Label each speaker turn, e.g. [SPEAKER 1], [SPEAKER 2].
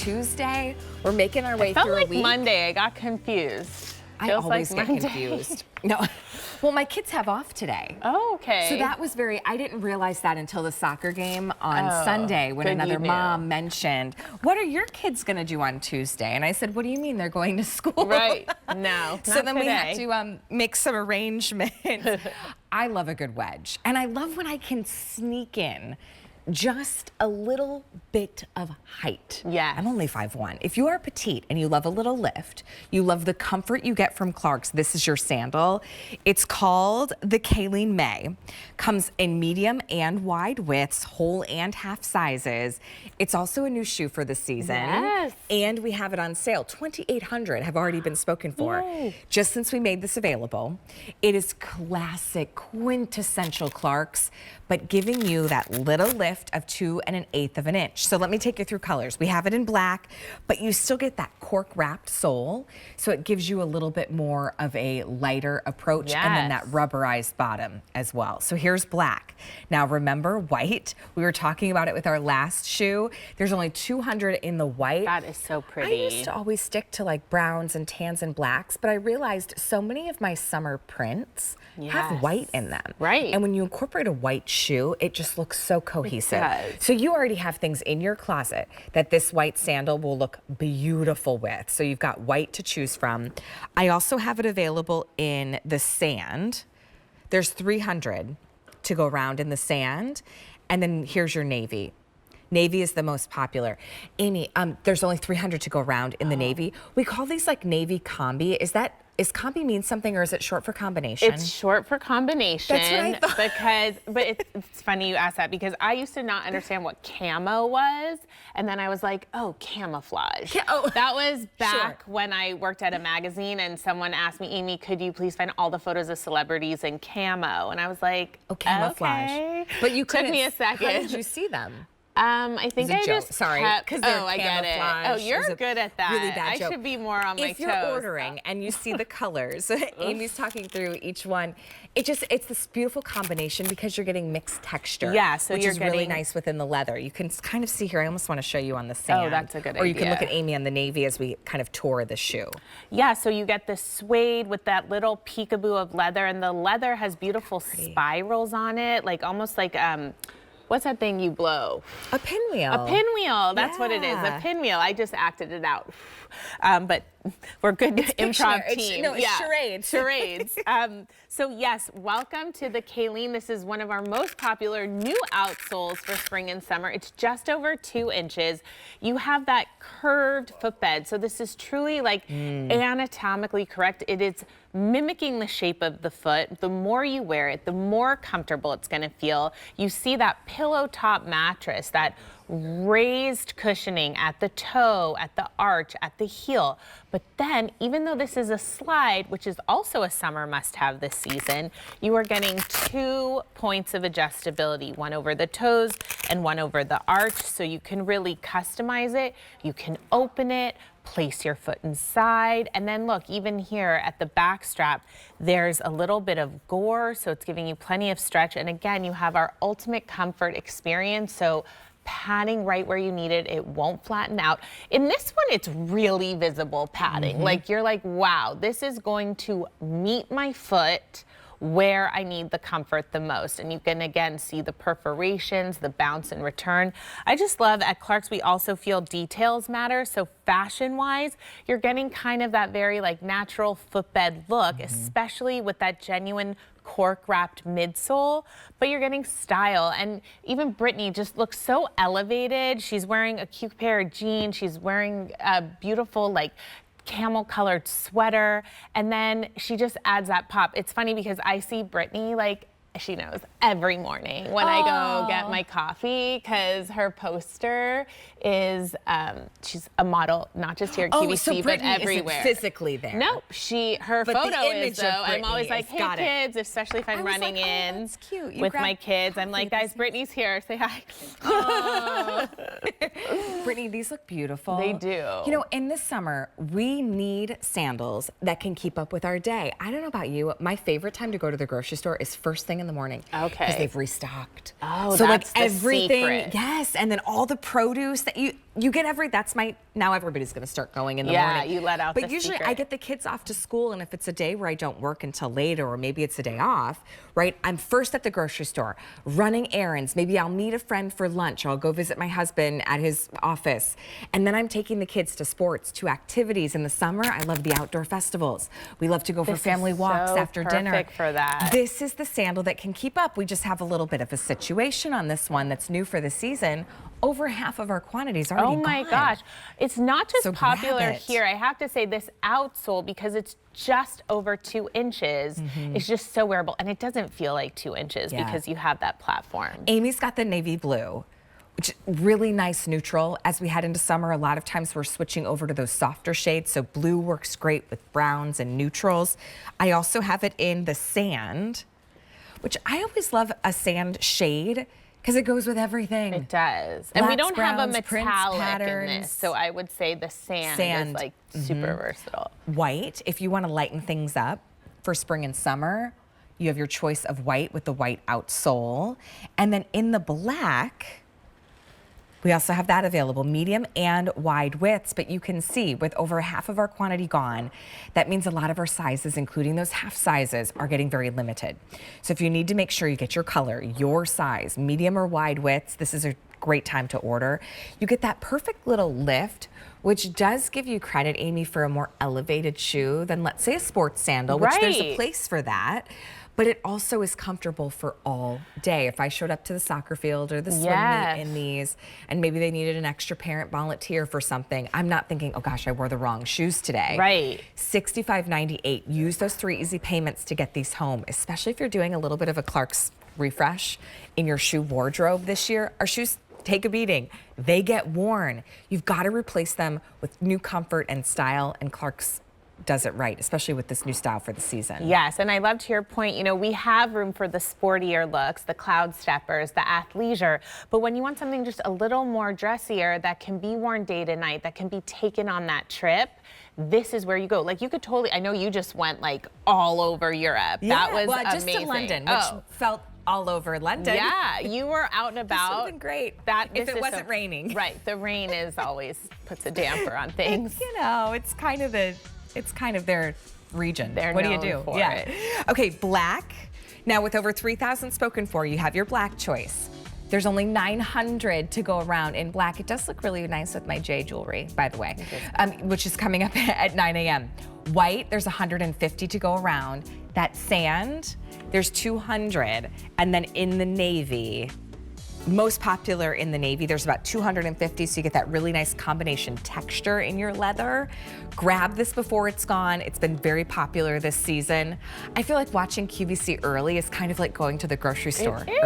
[SPEAKER 1] Tuesday. We're making our way
[SPEAKER 2] It felt
[SPEAKER 1] through
[SPEAKER 2] like
[SPEAKER 1] a week.
[SPEAKER 2] Monday. I got confused.
[SPEAKER 1] I
[SPEAKER 2] Feels
[SPEAKER 1] always
[SPEAKER 2] like
[SPEAKER 1] get
[SPEAKER 2] Monday.
[SPEAKER 1] confused. No. Well, my kids have off today.
[SPEAKER 2] Oh, okay.
[SPEAKER 1] So that was I didn't realize that until the soccer game on Sunday when another mom mentioned, what are your kids going to do on Tuesday? And I said, what do you mean they're going to school?
[SPEAKER 2] Right. No,
[SPEAKER 1] So then we had to make some arrangements. I love a good wedge. And I love when I can sneak in just a little bit of height.
[SPEAKER 2] Yeah.
[SPEAKER 1] I'm only 5'1". If you are petite and you love a little lift, you love the comfort you get from Clarks, this is your sandal. It's called the Calenne Maye. Comes in medium and wide widths, whole and half sizes. It's also a new shoe for the season.
[SPEAKER 2] Yes.
[SPEAKER 1] And we have it on sale. 2,800 have already been spoken for.
[SPEAKER 2] Yay.
[SPEAKER 1] Just since we made this available. It is classic, quintessential Clarks, but giving you that little lift of 2 1/8 of an inch. So let me take you through colors. We have it in black, but you still get that cork wrapped sole. So it gives you a little bit more of a lighter approach, and then that rubberized bottom as well. So here's black. Now remember white, we were talking about it with our last shoe. There's only 200 in the white.
[SPEAKER 2] That is so pretty.
[SPEAKER 1] I used to always stick to like browns and tans and blacks, but I realized so many of my summer prints have white in them.
[SPEAKER 2] Right.
[SPEAKER 1] And when you incorporate a white shoe, it just looks so cohesive. So you already have things in your closet that this white sandal will look beautiful with. So you've got white to choose from. I also have it available in the sand. There's 300 to go around in the sand. And then here's your navy. Navy is the most popular. Amy, there's only 300 to go around in the navy. We call these like navy combi. Is combi mean something, or is it short for combination?
[SPEAKER 2] It's short for combination.
[SPEAKER 1] That's what I thought.
[SPEAKER 2] But it's funny you asked that, because I used to not understand what camo was, and then I was like, oh, camouflage. That was back when I worked at a magazine, and someone asked me, Amy, could you please find all the photos of celebrities in camo? And I was like,
[SPEAKER 1] oh, camouflage.
[SPEAKER 2] Okay.
[SPEAKER 1] But you
[SPEAKER 2] took me a second.
[SPEAKER 1] How did you see them?
[SPEAKER 2] I think I just kept,
[SPEAKER 1] I
[SPEAKER 2] get it. Oh, you're good at that.
[SPEAKER 1] Really bad
[SPEAKER 2] I
[SPEAKER 1] joke.
[SPEAKER 2] should be more on my toes.
[SPEAKER 1] If you're ordering and you see the colors, Amy's talking through each one. It's this beautiful combination because you're getting mixed texture.
[SPEAKER 2] Yeah, so
[SPEAKER 1] which
[SPEAKER 2] you're
[SPEAKER 1] is
[SPEAKER 2] getting
[SPEAKER 1] really nice within the leather. You can kind of see here. I almost want to show you on the sand.
[SPEAKER 2] Oh, that's a good idea.
[SPEAKER 1] Or you can look at Amy on the navy as we kind of tour the shoe.
[SPEAKER 2] Yeah, so you get the suede with that little peekaboo of leather, and the leather has beautiful spirals on it, like almost like what's that thing you blow?
[SPEAKER 1] A pinwheel.
[SPEAKER 2] A pinwheel. That's what it is. A pinwheel. I just acted it out. But we're good improv team.
[SPEAKER 1] Charades.
[SPEAKER 2] Charades. So yes, welcome to the Calenne. This is one of our most popular new outsoles for spring and summer. It's just over 2 inches. You have that curved footbed. So this is truly like anatomically correct. It is mimicking the shape of the foot. The more you wear it, the more comfortable it's going to feel. You see that pillow top mattress, that raised cushioning at the toe, at the arch, at the heel. But then, even though this is a slide, which is also a summer must-have this season, you are getting 2 points of adjustability, one over the toes and one over the arch, so you can really customize it. You can open it, place your foot inside, and then look, even here at the back strap, there's a little bit of gore, so it's giving you plenty of stretch. And again, you have our ultimate comfort experience, so padding right where you need it. It won't flatten out. In this one, it's really visible padding. Like you're like, wow, this is going to meet my foot where I need the comfort the most. And you can again see the perforations, the bounce and return. I just love at Clarks, we also feel details matter. So fashion wise, you're getting kind of that very like natural footbed look, especially with that genuine cork wrapped midsole, but you're getting style. And even Brittany just looks so elevated. She's wearing a cute pair of jeans. She's wearing a beautiful like camel colored sweater, and then she just adds that pop. It's funny because I see Brittany like she knows every morning when I go get my coffee, because her poster is she's a model not just here at QVC but everywhere.
[SPEAKER 1] Isn't physically there.
[SPEAKER 2] Nope, her photo is though. I'm always like, hey kids, especially if I'm running in
[SPEAKER 1] that's cute.
[SPEAKER 2] with my kids. I'm like, guys, Brittany's here. Say hi.
[SPEAKER 1] Brittany, these look beautiful.
[SPEAKER 2] They do.
[SPEAKER 1] You know, in this summer, we need sandals that can keep up with our day. I don't know about you, my favorite time to go to the grocery store is first thing in in the morning.
[SPEAKER 2] Okay.
[SPEAKER 1] Because they've restocked.
[SPEAKER 2] Oh,
[SPEAKER 1] so
[SPEAKER 2] that's
[SPEAKER 1] like
[SPEAKER 2] the
[SPEAKER 1] everything,
[SPEAKER 2] secret.
[SPEAKER 1] yes, and then all the produce that you get now everybody's gonna start going in the morning.
[SPEAKER 2] Yeah, you let out
[SPEAKER 1] But
[SPEAKER 2] the
[SPEAKER 1] usually
[SPEAKER 2] secret.
[SPEAKER 1] I get the kids off to school, and if it's a day where I don't work until later, or maybe it's a day off, right? I'm first at the grocery store, running errands. Maybe I'll meet a friend for lunch. I'll go visit my husband at his office. And then I'm taking the kids to sports, to activities. In the summer, I love the outdoor festivals. We love to go for family walks after dinner.
[SPEAKER 2] Perfect for that.
[SPEAKER 1] This is the sandal that can keep up. We just have a little bit of a situation on this one that's new for the season. Over half of our quantities already gone.
[SPEAKER 2] Oh my gosh. It's not just
[SPEAKER 1] So grab
[SPEAKER 2] popular
[SPEAKER 1] it.
[SPEAKER 2] here. I have to say this outsole, because it's just over 2 inches, is just so wearable. And it doesn't feel like 2 inches because you have that platform.
[SPEAKER 1] Amy's got the navy blue, which is really nice neutral. As we head into summer, a lot of times we're switching over to those softer shades. So blue works great with browns and neutrals. I also have it in the sand, which I always love a sand shade because it goes with everything.
[SPEAKER 2] It does. And we
[SPEAKER 1] Blacks,
[SPEAKER 2] don't have a
[SPEAKER 1] browns, prints,
[SPEAKER 2] metallic in
[SPEAKER 1] patterns.
[SPEAKER 2] this. So I would say the sand. Is like super versatile.
[SPEAKER 1] White, if you want to lighten things up for spring and summer, you have your choice of white with the white outsole. And then in the black, we also have that available, medium and wide widths, but you can see with over half of our quantity gone, that means a lot of our sizes, including those half sizes, are getting very limited. So if you need to make sure you get your color, your size, medium or wide widths, this is a great time to order. You get that perfect little lift, which does give you credit, Amy, for a more elevated shoe than, let's say, a sports sandal, which there's a place for that. But it also is comfortable for all day. If I showed up to the soccer field or the swim meet in these, and maybe they needed an extra parent volunteer for something, I'm not thinking, oh gosh, I wore the wrong shoes today.
[SPEAKER 2] Right.
[SPEAKER 1] $65.98. Use those 3 easy payments to get these home, especially if you're doing a little bit of a Clarks refresh in your shoe wardrobe this year. Our shoes take a beating. They get worn. You've got to replace them with new comfort and style, and Clarks does it right, especially with this new style for the season.
[SPEAKER 2] Yes, and I love to your point, you know, we have room for the sportier looks, the cloud steppers, the athleisure, but when you want something just a little more dressier that can be worn day to night, that can be taken on that trip, this is where you go. Like, you could totally, I know you just went like all over Europe.
[SPEAKER 1] Yeah,
[SPEAKER 2] that was
[SPEAKER 1] well, just
[SPEAKER 2] amazing.
[SPEAKER 1] to London, which felt all over London.
[SPEAKER 2] Yeah, you were out and about.
[SPEAKER 1] This would have been great if it wasn't raining.
[SPEAKER 2] Right, the rain is always puts a damper on things.
[SPEAKER 1] You know, it's kind of their region.
[SPEAKER 2] What
[SPEAKER 1] do you do? Yeah. Okay, black. Now with over 3,000 spoken for, you have your black choice. There's only 900 to go around in black. It does look really nice with my J jewelry, by the way, which is coming up at 9 a.m. White, there's 150 to go around. That sand, there's 200. And then in the navy, most popular in the navy, there's about 250, so you get that really nice combination texture in your leather. Grab this before it's gone. It's been very popular this season. I feel like watching QVC early is kind of like going to the grocery store early.